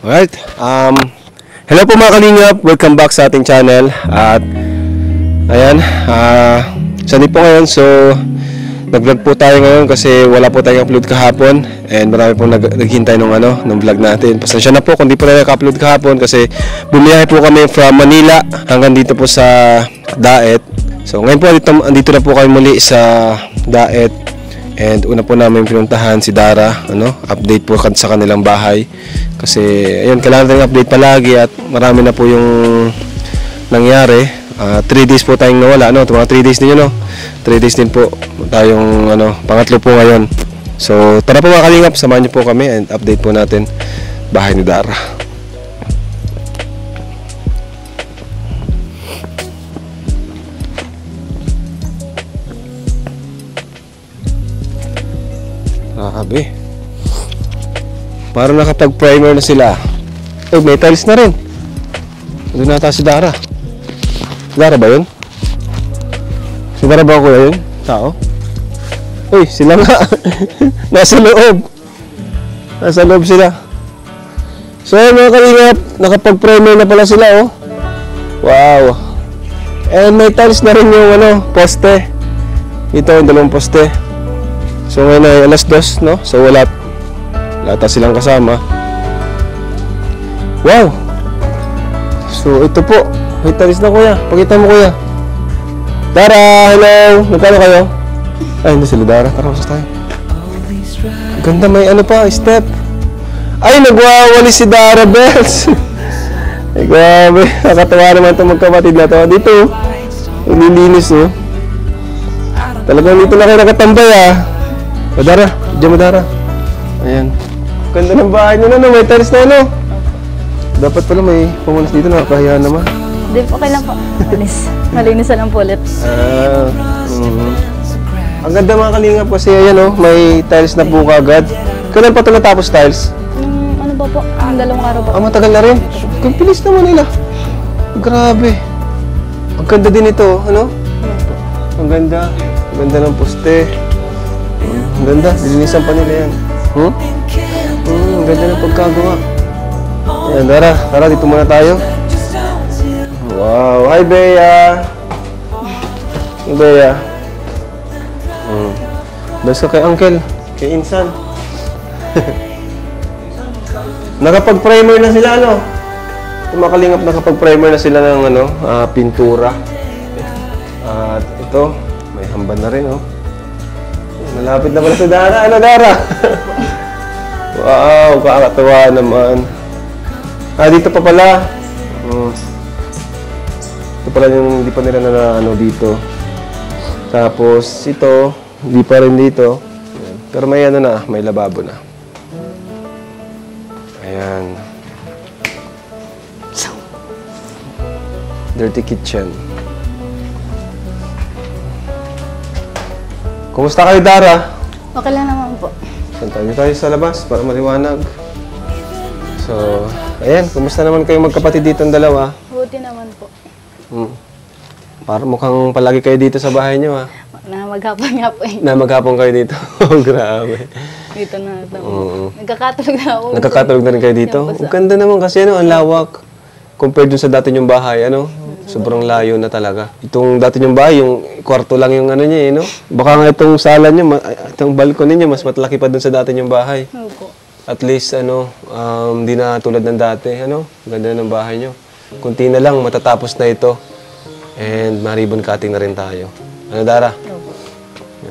Alright, hello po mga kalingap, welcome back sa ating channel. At ayan, Sunday po ngayon, so nag-vlog po tayo ngayon kasi wala po tayong upload kahapon. And marami pong naghintay nung vlog natin. Pasensya na po kung di po tayo nag-upload kahapon kasi bumiyahe po kami from Manila hanggang dito po sa Daet. So ngayon po andito na po kami muli sa Daet. And una po namin pinuntahan si Dara, update po sa kanilang bahay. Kasi ayun, kailangan tayong update palagi at marami na po yung nangyari. 3 days po tayong nawala, mga 3 days din yun, 3 days din po tayong pangatlo po ngayon. So tara po mga kalingap, samahan niyo po kami and update po natin bahay ni Dara. Grabe. Parang nakapag-primer na sila. Oh, may tiles na rin. Doon nata si Dara. Dara ba yun? Si Dara ba ako yun? Tao? Uy, sila nga. Nasa loob. Nasa loob sila. So mga kalingap, nakapag-primer na pala sila, oh. Wow. And may tiles na rin yung poste. Ito yung dalawang poste. So ngayon ay alas 2, no? So wala silang kasama. Wow! So ito po. May talis na kuya. Pakita mo kuya. Dara! Hello! Nagkano kayo? Ay, hindi sila Dara. Tara, usas tayo. Ganda, may pa, step. Ay, nagwawali si Dara Bells. Ay, grabe. Nakatawa naman itong magkapatid na to. Dito, nililinis, oh. Talagang dito na kayo nakatambay, ah. O Dara, diyan mo Dara. Ayan. Ganda ng bahay nyo na, may tiles na Dapat pala may pumunas dito, nakakahiya naman. Hindi, okay lang po. Malinis na lang po ulit. Ang ganda mga kalingap kasi ayan may tiles na po kagad. Kailan pa ito natapos tiles? Ano ba po? Ang 2 araw ba? Matagal na rin. Ang bilis naman nila. Grabe. Ang ganda din ito, Ang ganda. Ang ganda ng poste. Ang ganda, dilinisan pa nila yan. Ang ganda ng pagkagawa. Ayan, Dara, dito muna tayo. Wow, hi Bea! Hi Bea. Bas ka kay Uncle, kay Insan. Nakapag-primer na sila, Tumakalingap, nakapag-primer na sila ng pintura. At ito, may hamban na rin, Malapit na pala sa Dara. Dara? Wow, kakatawa naman. Dito pa pala. Ito pala yung hindi pa nila na dito. Tapos ito, hindi pa rin dito. Pero may may lababo na. Ayan. Dirty kitchen. Kumusta kayo, Dara? Okay lang naman po. Punta tayo sa labas para maliwanag. So, ayan. Kumusta naman kayo magkapatid dito ang dalawa? Buti naman po. Para mukhang palagi kayo dito sa bahay niyo, ha? Na maghapon nga po eh. Na maghapon kayo dito? Grabe. Dito na. Nagkakatulog na ako. Nagkakatulog na rin kayo dito? Ang ganda naman kasi ang lawak. Compared dun sa dati niyong bahay, sobrang layo na talaga. Itong dati niyong bahay, yung kwarto lang yung niya, Baka nga itong sala niyo, itong balcony niyo, mas matalaki pa dun sa dati niyong bahay. Opo. At least, hindi na tulad ng dati, Ganda ng bahay niyo. Kunti na lang, matatapos na ito. And ma-ribbon cutting na rin tayo. Dara? Opo.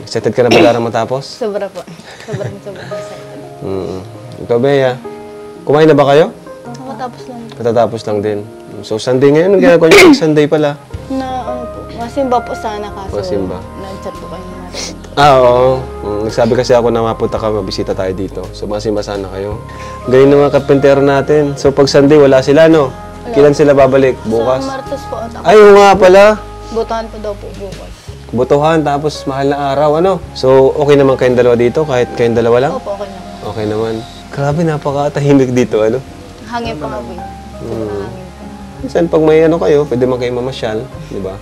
Excited ka na ba, Dara, matapos? Sobra po. Sobrang excited. Ikaw, Bea? Kumain na ba kayo? Nakatapos lang. Katatapos lang din. So, Sunday ngayon, ang ginagawa niyo? Sunday pala. Masimba po sana kaso. Masimba. Nag-chat po kayo natin. Oo. Nagsabi kasi ako na mapunta ka, mabisita tayo dito. So, masimba sana kayo. Ganyan ng mga kapentero natin. So, pag Sunday, wala sila, Kailan sila babalik? Bukas? Sa Martes po. Ay, nga pala. Butuhan po daw po bukas. Butuhan, tapos mahal na araw, So, okay naman kayong dalawa dito? Kahit kayong dalawa lang? Opo, okay naman. Okay naman. Grabe, napakatahimik dito, Hangin pa nga po yun. Hangin pa. Minsan, pag may kayo, pwede man kayo mamasyal, di ba?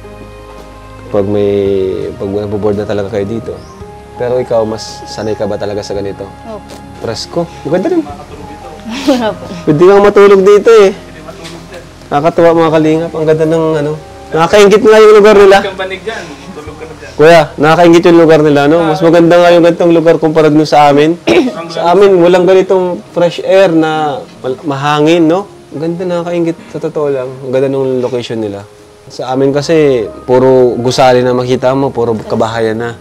Pag naboboard na talaga kayo dito. Pero ikaw, mas sanay ka ba talaga sa ganito? Opo. Presko. Maganda rin. Wala po. Pwede kang matulog dito eh. Nakakatuwa mga kalingap. Ang ganda ng ano. Nakakaingit nga yung lugar nila. Kuya, nakakaingit yung lugar nila, no? Mas maganda nga yung ganitong lugar kumpara dun sa amin. Sa amin, walang ganitong fresh air na mahangin, no? Ang ganda, nakakaingit sa totoo lang. Ang ganda ng location nila. Sa amin kasi, puro gusali na makita mo, puro kabahayan na.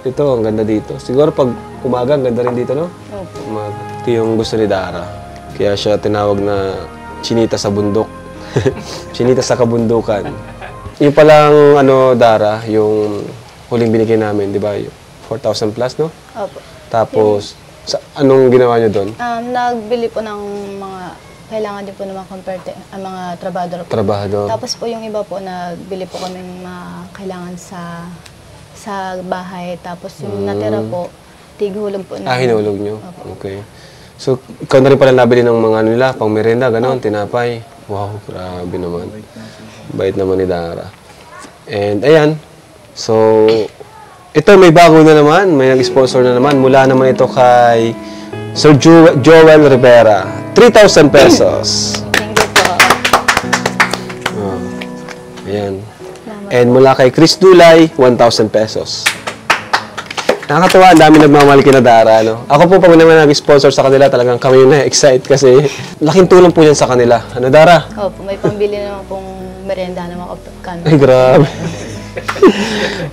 Ito, ang ganda dito. Siguro pag umaga, ang ganda rin dito, no? Opo. Umaga. Ito yung gusto ni Dara. Kaya siya tinawag na chinita sa bundok. Chinita sa kabundukan. Yung palang, ano, Dara, yung huling binigay namin, di ba? 4,000 plus, no? Opo. Tapos, anong ginawa niyo doon? Nagbili po ng mga, kailangan din po ng mga mga trabador po. Trabahador. Tapos po yung iba po, nagbili po kami ng mga kailangan sa bahay. Tapos yung natira po, tighulog po. Hinulog niyo? Okay. So, ikaw na rin pala nabili ng mga ano nila, pang merenda, gano'n, tinapay. Wow, grabe naman. Bait naman ni Dara. And ayan, so, ito may bago na naman, may nag-sponsor na naman. Mula naman ito kay Sir Joel Rivera. 3,000 pesos. Thank you po. Ayan. And mula kay Chris Dulay, 1,000 pesos. Nakakatuwa, ang dami nagmamahal kina Dara, no? Ako po, pag naman nag-sponsor sa kanila, talagang kami yung na-excite kasi laking tulong po yan sa kanila. Ano, Dara? Opo, may pambili naman pong merienda ng mga kanon. Ay, grabe.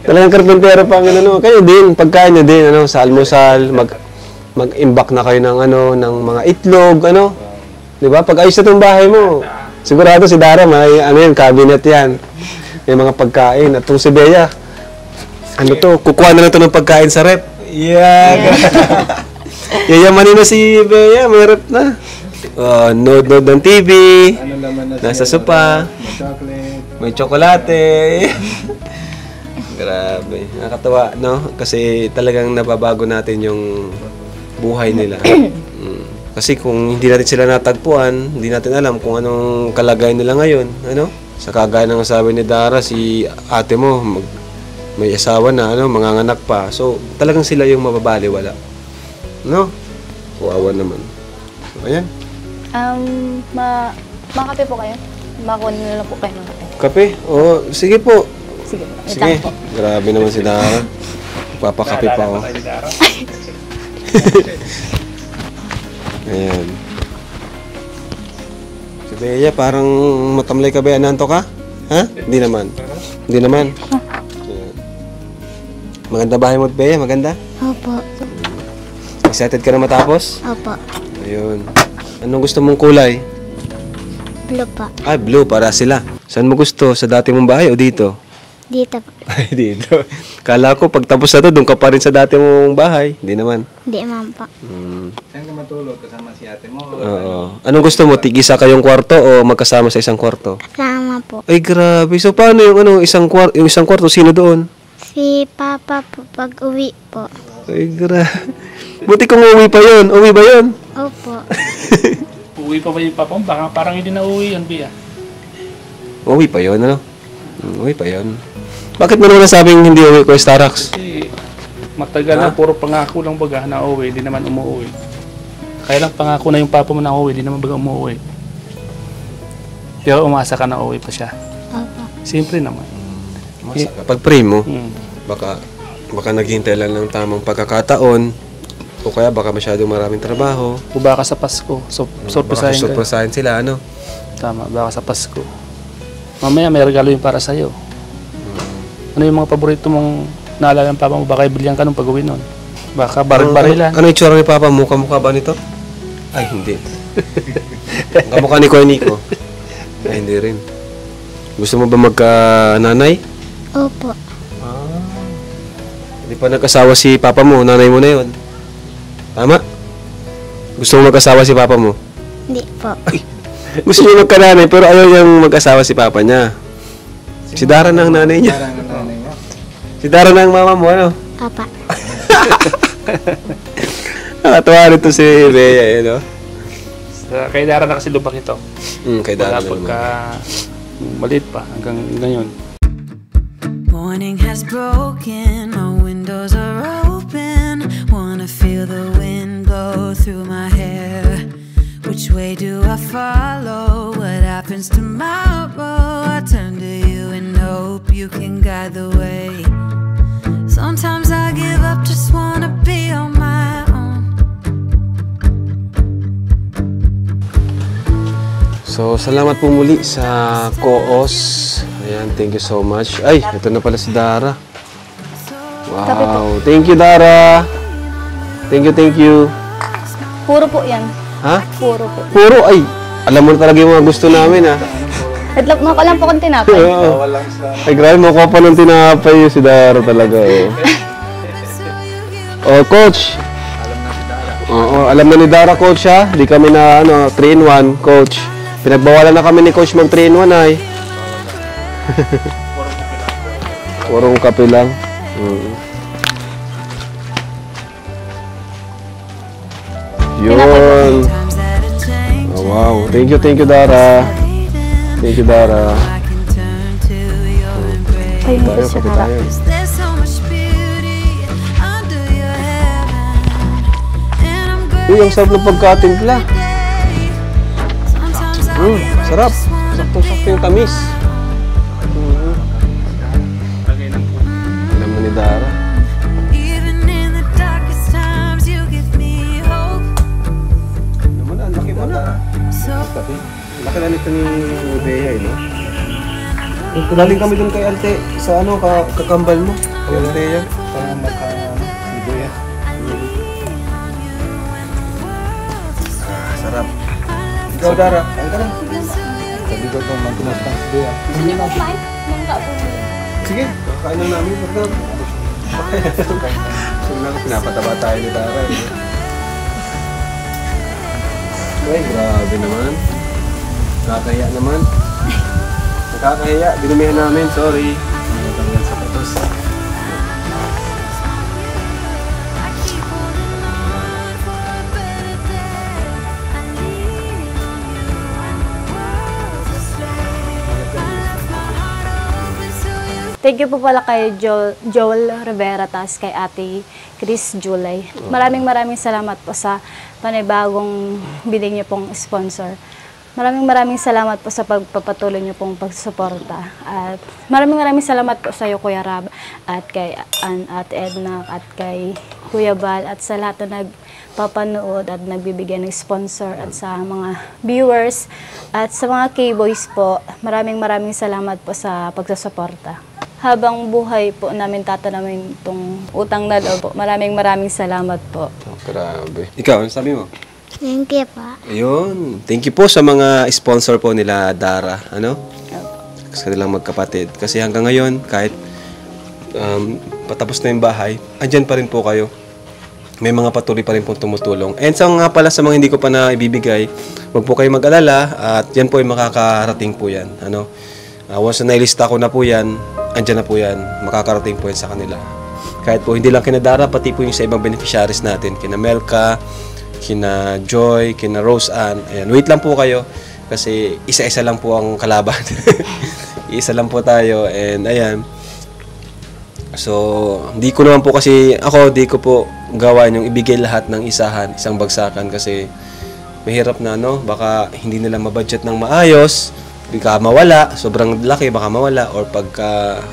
Talagang karpentero pa ang ano, no? Kayo din, pagkain nyo din, ano, sa almusal, mag-imbak na kayo ng, ano, ng mga itlog, ano? Di ba? Pag ayos na itong bahay mo, sigurado si Dara, may, ano yan, cabinet yan. May mga pagkain. At itong si Bea, ano to, kukuha na lang ito ng pagkain sa rep. Yeah. Yayamanin na si Bea, may rep na. Nood ng TV, nasa sopa, may tsokolate. Grabe. Nakakatawa, no? Kasi talagang nababago natin yung buhay nila. Kasi kung hindi natin sila natagpuan, hindi natin alam kung anong kalagayan nila ngayon. Ano? Sa kagaya ng sabi ni Dara, si ate mo, may asawa na, ano, manganganak pa. So, talagang sila yung mababaliwala. No? Kawawa naman. So, ayan. Makape po kayo? Makunin na lang po kayo ng kape. Kape? Oo, sige po. Sige, Sige. po. Grabe naman si Dara. Papakape pa ako. Ayan. Si Bea, parang matamlay ka ba? Nanto ka? Ha? Hindi naman. Hindi naman. Ayan. Maganda bahay mo, Bea? Maganda? Opo. Excited ka na matapos? Opo. Ayun. Anong gusto mong kulay? Blue pa. Ah, blue, para sila. Saan mo gusto? Sa dati mong bahay o dito? Dito pa. Ay, dito. Kala ko, pag tapos na to, doon ka pa rin sa dati mong bahay. Hindi naman. Hindi man pa. Saan ka matulog? Kasama si ate mo? Oo. Anong gusto mo? Tig-isa kayong kwarto o magkasama sa isang kwarto? Kasama po. Ay, grabe. So, paano yung, ano, yung isang kwarto? Sino doon? Si Papa po pag uwi po. Ay, grabe. Buti kung uwi pa yun. Uwi ba yun? Opo. Uwi pa ba yung papa mo? Baka parang hindi na uwi yun, Bia. Uwi pa yun, ano? Uwi pa yun. Bakit mo naman nasabing hindi uwi ko, Starax? Kasi matagal na, puro pangako lang baga na uwi, hindi naman umuwi. Kaya lang pangako na yung papa mo na uwi, hindi naman baga umuwi. Pero umasa ka na uwi pa siya. Opo. Siyempre naman. Pag pray mo, Hmm. baka naghihintay lang ng tamang pagkakataon. O kaya baka masyadong maraming trabaho. O baka sa Pasko, Baka surprisahin ka. surprisahin sila, ano? Tama, baka sa Pasko. Mamaya may regalo yung para sa'yo. Ano yung mga paborito mong naalala ng papa mo? Baka ibilihan ka nung pag-uwi nun. Baka baril-barilan. Ano yung tsura ni Papa? Mukha-mukha ba nito? Ay, hindi. Kamukha ni Kuya Nico. Ay, hindi rin. Gusto mo ba magka-nanay? Opo. Hindi pa nag-asawa si Papa mo, nanay mo na yun. Tama? Gusto mo mag-asawa si Papa mo? Hindi po. Gusto niya magka-nanay pero ayaw niyang mag-asawa si Papa niya. Si Dara na ang nanay niya. Parang ang nanay mo. Si Dara na ang mama mo, ano? Papa. Nakatawa rin to si Bea, no? Kay Dara na kasi lubak ito. Kay Dara Wala na pagka maliit pa hanggang ngayon. Morning has broken, my windows are open. Wanna feel the wind blow through my hair. Which way do I follow? What happens tomorrow? I turn to you and hope you can guide the way. Sometimes I give up, just wanna be on my own. So, salamat po muli sa Koos. Ayan, thank you so much. Ay, ito na pala si Dara. Wow, thank you, Dara. Thank you. Puro po yan. Ha? Puro po. Puro, ay. Alam mo na talaga yung mga gusto namin, ha? Mako lang po kung tinapay. Oo. Ay, grabe, makuha pa ng tinapay yun si Dara talaga, oh. Oh, Coach. Oo, alam na ni Dara, Coach, ha? Di kami na, 3-in-1, Coach. Pinagbawalan na kami ni Coach mag 3-in-1, ay. Purong kape lang. Yun. Times that it changed. Oh, wow. Thank you, Dara. Thank you, Dara. I can turn to your embrace. Ayun po Tayo, si kape Dara. tayo. There's so much beauty under your heaven, and I'm Uy, ang sarap ng pagkatimpla. sometimes I give up, Sarap. just wanna Sakto-sakto yung tamis. Alam mo ni Dara. even in the darkest times you give me hope. Naman, ang laki mo na. So Laki na nito ni Bea, no? Galing kami dun kay Ante sa kakambal mo. Kay Ante yan. Para maka-libo yan. Sarap. Ikaw, Dara. Kain ka na. Sabi ko itong magkunastang si Bea. Hindi po kumain? Sige, kain na namin. Pagka. So, pinapataba tayo ni Dara. Uy, grabe naman. Nakakahiya naman. Nakakahiya. Dinumihan namin. Sorry. Natanggal sa patos. I keep holding on for a better day. I need you when the world's astray. I left my heart open so you Thank you po pala kay Joel Rivera tas kay Ate Chris Julay. Maraming salamat po sa panibagong biling niyo pong sponsor. Maraming salamat po sa pagpapatuloy niyo pong pagsuporta. At maraming salamat po sa iyo, Kuya Rab, at kay Ate Edna, at kay Kuya Bal, at sa lahat na nagpapanood at nagbibigay ng sponsor, at sa mga viewers, at sa mga K-Boys po. Maraming salamat po sa pagsusuporta. Habang buhay po namin tatanamin itong utang na loob po. Maraming salamat po. Oh, grabe. Ikaw, ano sabi mo? Thank you po. Ayun. Thank you po sa mga sponsor po nila Dara. Sa kanilang magkapatid. Kasi hanggang ngayon, kahit patapos na yung bahay, andyan pa rin po kayo. May mga patuloy pa rin po tumutulong. And sa nga pala sa mga hindi ko pa na ibibigay, huwag po kayo mag-alala at yan po ay makakarating po yan. Once na nailista ko na po yan, andyan na po yan. Makakarating po yan sa kanila. Kahit po hindi lang kina Dara, pati po yung sa ibang beneficiaries natin. Kina Melka, kina Joy, kina Rose Ann. Ayan, wait lang po kayo kasi isa-isa lang po ang kalaban. Isa lang po tayo and ayan. So, di ko naman po kasi di ko po gawain yung ibigay lahat ng isang bagsakan kasi mahirap na baka hindi nila mabudget ng maayos, baka mawala, sobrang laki baka mawala or pagka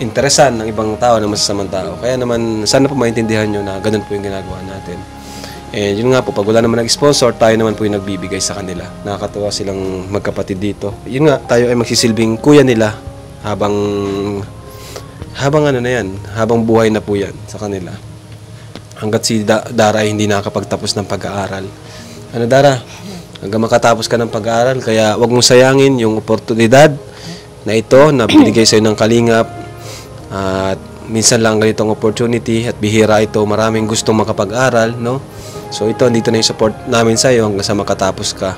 interesan ng ibang tao, ng masasamang tao. Kaya naman sana po maintindihan nyo na ganun po yung ginagawa natin. And yun nga po, pag wala naman nag-sponsor, tayo naman po yung nagbibigay sa kanila. Nakakatuwa silang magkapatid dito. Yun nga, tayo ay magsisilbing kuya nila habang habang buhay na po yan sa kanila. Hanggat si Dara ay hindi nakakapagtapos ng pag-aaral. Dara? Hanggang makatapos ka ng pag-aaral, kaya wag mong sayangin yung oportunidad na ito na binigay sa'yo ng Kalingap. At minsan lang ganitong opportunity at bihira ito, maraming gustong makapag-aral, no? So ito, dito na yung support namin sa iyo hanggang sa makatapos ka.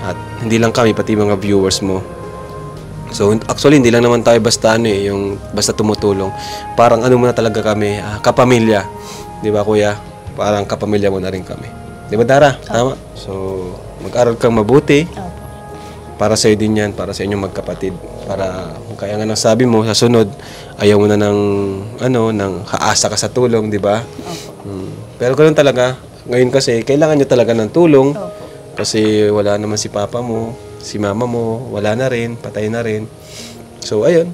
At hindi lang kami, pati mga viewers mo. So actually, hindi lang naman tayo basta yung basta tumutulong. Parang muna talaga kami, kapamilya. 'Di ba, Kuya? Parang kapamilya mo na rin kami. 'Di ba, Dara? Tama? So mag-aral kang mabuti. Para sa iyo din 'yan, para sa inyong magkapatid. Para kaya nga nang sabi mo sa sunod, ayaw mo na ng haasa ka sa tulong, 'di ba? Pero ganoon talaga. Ngayon kasi, kailangan nyo talaga ng tulong. Kasi wala naman si papa mo, si mama mo, wala na rin, patay na rin. So, ayun.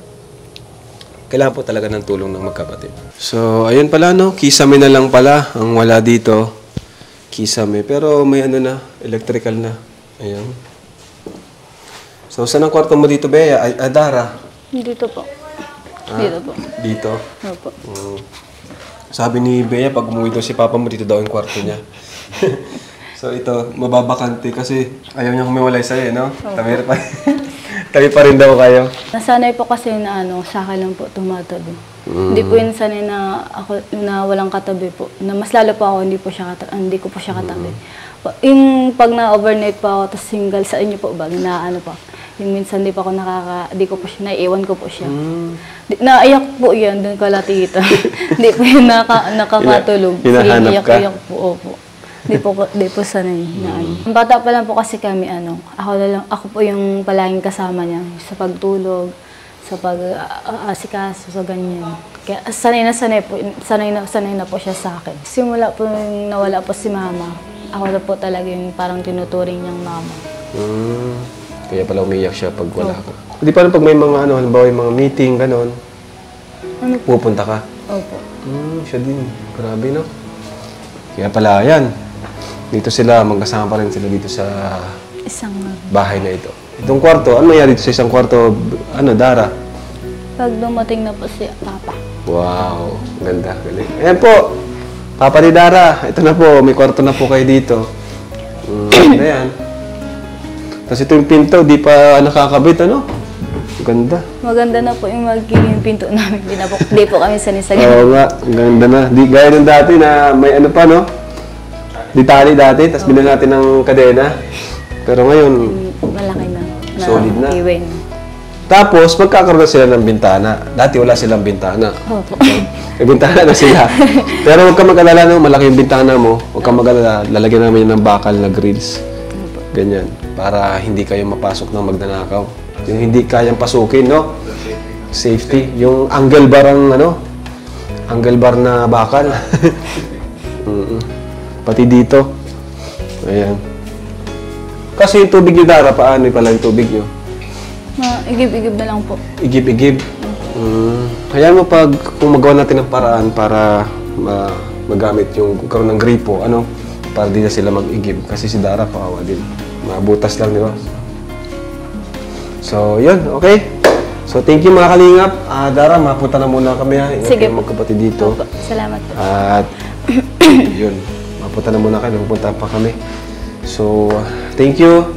Kailangan po talaga ng tulong ng magkapatid. So, ayun pala, no? Kisame na lang pala ang wala dito. Kisame. Pero may ano na, electrical na. Ayun. So, saan ang kwarto mo dito, Bea? Dara? Dito po. Dito po. Dito? Opo. Sabi ni Bea, pag umuwi daw si papa mo, dito daw yung kwarto niya. So, ito, mababakante kasi ayaw niya humiwalay sa'yo, no? Tabi pa rin daw kayo. Nasanay po kasi na sa akin lang po tumatabi. Hindi po yun sanay na ako na walang katabi po. Na mas lalo po ako hindi ko po siya katabi. Yung pag na-overnight po ako, tapos single sa inyo po ba, pa. Yung minsan di ko po siya, naiiwan ko po siya. Naiyak po yan, doon kala tita. Hindi po yun nakakatulog. Hinahanap ka? Iyak po, opo. Di po sanay na Bata pa lang po kasi kami, ako po yung palaging kasama niya sa pagtulog, sa pag-asikaso, sa ganyan. Kaya sanay na po siya sa akin. Simula po nung nawala po si mama, ako na po talaga yung parang tinuturing niyang mama. Kaya pala umiyak siya pag wala ka. Hindi pa pag may mga halimbawa yung mga meeting, ganon, pupunta ka? Opo. Siya din. Grabe, no? Kaya pala, yan. Dito sila, magkasama pa rin sila dito sa Isang bahay na ito. Itong kwarto, ano nangyari dito sa isang kwarto, Dara? Pag dumating na po si Papa. Wow, ganda. Galing. Ayan po, Papa ni Dara. Ito na po, may kwarto na po kayo dito. Ayan. Tapos ito yung pinto, di pa nakakabit, Ganda. Maganda na po yung magiging pinto namin. Di po kami sanisagan. Oo nga, ganda na. Di, gaya ng dati na may ano pa, no? Di tali dati, tapos bilan natin ng kadena. Pero ngayon, Malaki na. Solid na. Iwin. tapos magkakaroon na sila ng bintana. Dati wala silang bintana. Opo. May bintana na sila. Pero huwag ka mag-alala, no? Malaki yung bintana mo. Huwag ka mag-alala, lalagyan namin ng bakal na grills. Ganyan. Para hindi kayo mapasok ng magnanakaw. Yung hindi kayang pasukin, no? Safety. Yung angle bar ang, angle bar na bakal. Pati dito. Ayan. Kasi yung tubig nyo, Dara, paano pala yung tubig nyo? Igib-igib na lang po. Igib-igib. Hayaan mo kung magawa natin ng paraan para magamit yung karoon ng gripo, para di na sila mag-igib. Kasi si Dara, pakawa din. Mabutas lang, di ba? So, yun. Okay. So, thank you mga kalingap. Dara, mapunta na muna kami, ha. Ingat Sige kayo magkapatid dito. Opo. Salamat po. At, yun. Mapunta na muna kayo. Pupunta pa kami. So, thank you.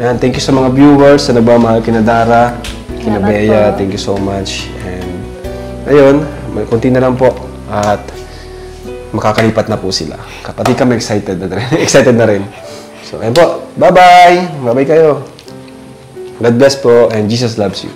And thank you sa mga viewers na nagmamahal kina Dara, kina Salamat Bea. po. Thank you so much. And, ayun, may konti na lang po. At, makakalipat na po sila. Kapatid kami excited na rin. Excited na rin. So, ayun po. Bye-bye! Bye-bye kayo. God bless po and Jesus loves you.